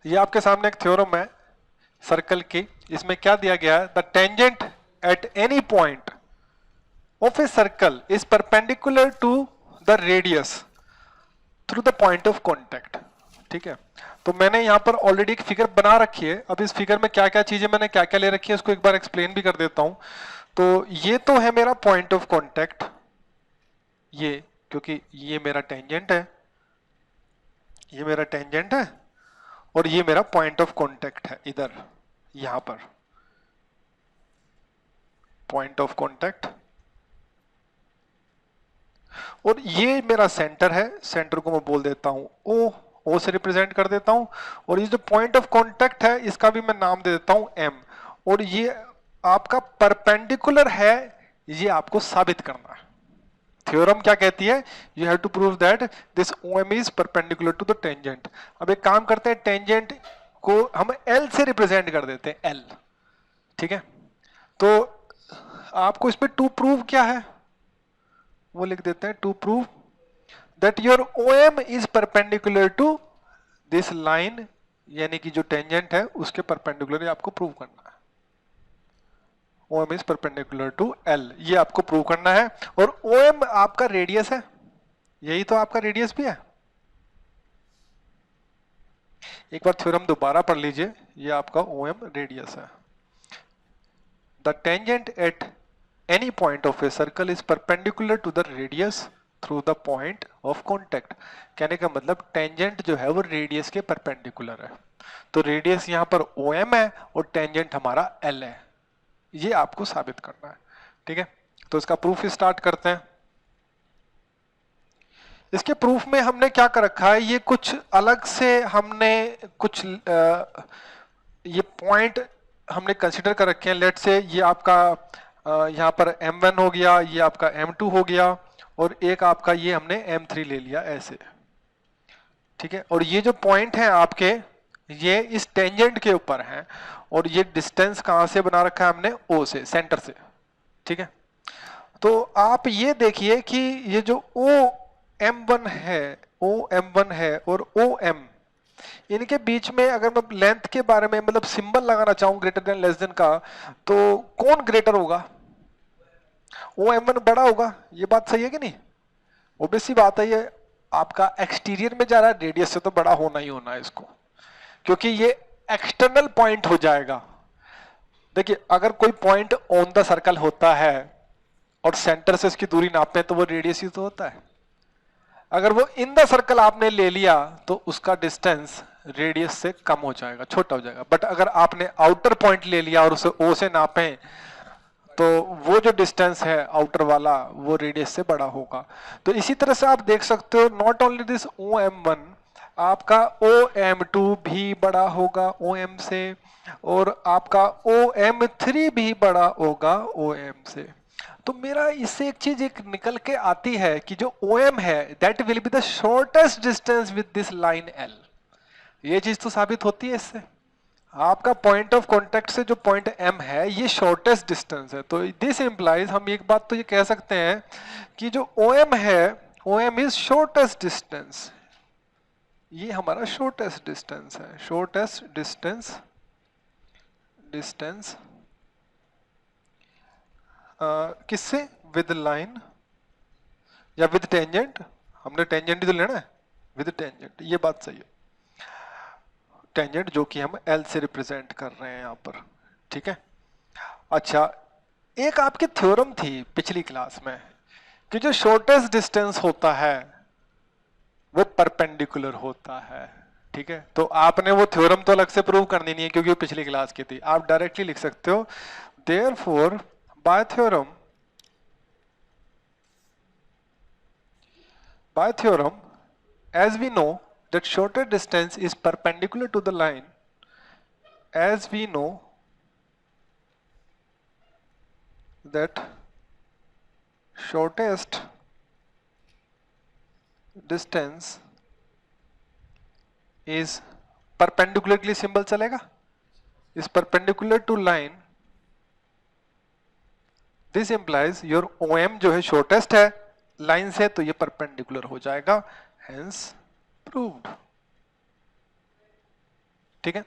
ये आपके सामने एक थ्योरम है सर्कल की, इसमें क्या दिया गया है, the tangent at any point of a circle is perpendicular to the radius through the point of contact. ठीक है, तो मैंने यहां पर ऑलरेडी एक फिगर बना रखी है। अब इस फिगर में क्या क्या चीजें मैंने क्या क्या ले रखी है उसको एक बार एक्सप्लेन भी कर देता हूं। तो ये तो है मेरा पॉइंट ऑफ कॉन्टेक्ट, ये क्योंकि ये मेरा टेंजेंट है, ये मेरा टेंजेंट है और ये मेरा पॉइंट ऑफ कॉन्टेक्ट है इधर, यहां पर पॉइंट ऑफ कॉन्टेक्ट, और ये मेरा सेंटर है, सेंटर को मैं बोल देता हूं ओ से रिप्रेजेंट कर देता हूं, और ये जो पॉइंट ऑफ कांटेक्ट है इसका भी मैं नाम दे देता हूं एम, और ये आपका परपेंडिकुलर है, ये आपको साबित करना है। थ्योरम क्या कहती है, you have to prove that this OM is perpendicular to the tangent. अब एक काम करते हैं, टेंजेंट को हम L से रिप्रेजेंट कर देते हैं, L। ठीक है, तो आपको इसमें टू प्रूव क्या है वो लिख देते हैं, to prove that your OM is perpendicular to this line, यानी कि जो टेंजेंट है उसके परपेंडिकुलर आपको प्रूव करना है। OM is perpendicular to L, ये आपको प्रूव करना है, और OM आपका रेडियस है, यही तो आपका रेडियस भी है। एक बार थ्योरम दोबारा पढ़ लीजिए, ये आपका OM रेडियस है। The tangent at any point of a circle is perpendicular to the radius through the point of contact. कहने का मतलब टेंजेंट जो है वो रेडियस के परपेंडिकुलर है, तो रेडियस यहां पर OM है और टेंजेंट हमारा L है, ये आपको साबित करना है। ठीक है, तो इसका प्रूफ स्टार्ट करते हैं। इसके प्रूफ में हमने क्या कर रखा है, ये कुछ अलग से हमने कुछ ये पॉइंट हमने कंसीडर कर रखे हैं। लेट से ये आपका यहाँ पर M1 हो गया, ये आपका M2 हो गया, और एक आपका ये हमने M3 ले लिया ऐसे। ठीक है, और ये जो पॉइंट है आपके, ये इस टेंजेंट के ऊपर हैं, और ये डिस्टेंस कहां से बना रखा है हमने, O से, सेंटर से। ठीक है, तो आप ये देखिए कि ये जो OM1 है, OM1 है और OM, इनके बीच में अगर मैं लेंथ के बारे में मतलब सिंबल लगाना चाहूं ग्रेटर देन लेस देन का, तो कौन ग्रेटर होगा, OM1 बड़ा होगा, ये बात सही है कि नहीं? ऑब्वियस सी बात है, ये आपका एक्सटीरियर में जा रहा है, रेडियस से तो बड़ा होना ही होना है इसको, क्योंकि ये एक्सटर्नल पॉइंट हो जाएगा। देखिए, अगर कोई पॉइंट ऑन द सर्कल होता है और सेंटर से इसकी दूरी नापे तो वो रेडियस ही तो होता है। अगर वो इन द सर्कल आपने ले लिया तो उसका डिस्टेंस रेडियस से कम हो जाएगा, छोटा हो जाएगा। बट अगर आपने आउटर पॉइंट ले लिया और उसे O से नापे तो वो जो डिस्टेंस है आउटर वाला वो रेडियस से बड़ा होगा। तो इसी तरह से आप देख सकते हो, नॉट ओनली दिस OM1, आपका OM2 भी बड़ा होगा OM से, और आपका OM3 भी बड़ा होगा OM से। तो मेरा इससे एक चीज एक निकल के आती है कि जो OM है that will be the shortest distance with this line L। ये चीज तो साबित होती है इससे, आपका पॉइंट ऑफ कांटेक्ट से जो पॉइंट M है ये शॉर्टेस्ट डिस्टेंस है। तो दिस इंप्लाइज, हम एक बात तो ये कह सकते हैं कि जो OM है, OM इज शॉर्टेस्ट डिस्टेंस, ये हमारा शॉर्टेस्ट डिस्टेंस है। शॉर्टेस्ट डिस्टेंस किससे, विद लाइन या विद टेंजेंट, हमने टेंजेंट ही तो लेना है, विद टेंजेंट, ये बात सही है। टेंजेंट जो कि हम L से रिप्रेजेंट कर रहे हैं यहां पर। ठीक है, अच्छा, एक आपकी थ्योरम थी पिछली क्लास में कि जो शॉर्टेस्ट डिस्टेंस होता है वो परपेंडिकुलर होता है। ठीक है, तो आपने वो थ्योरम तो अलग से प्रूव करनी नहीं है क्योंकि वो पिछली क्लास की थी, आप डायरेक्टली लिख सकते हो, therefore by theorem, as we know that shorter distance is perpendicular to the line, as we know that shortest distance is perpendicular के लिए सिंबल चलेगा, is perpendicular to line, this implies your OM जो है shortest है line से, तो ये perpendicular हो जाएगा, हेंस प्रूव्ड। ठीक है।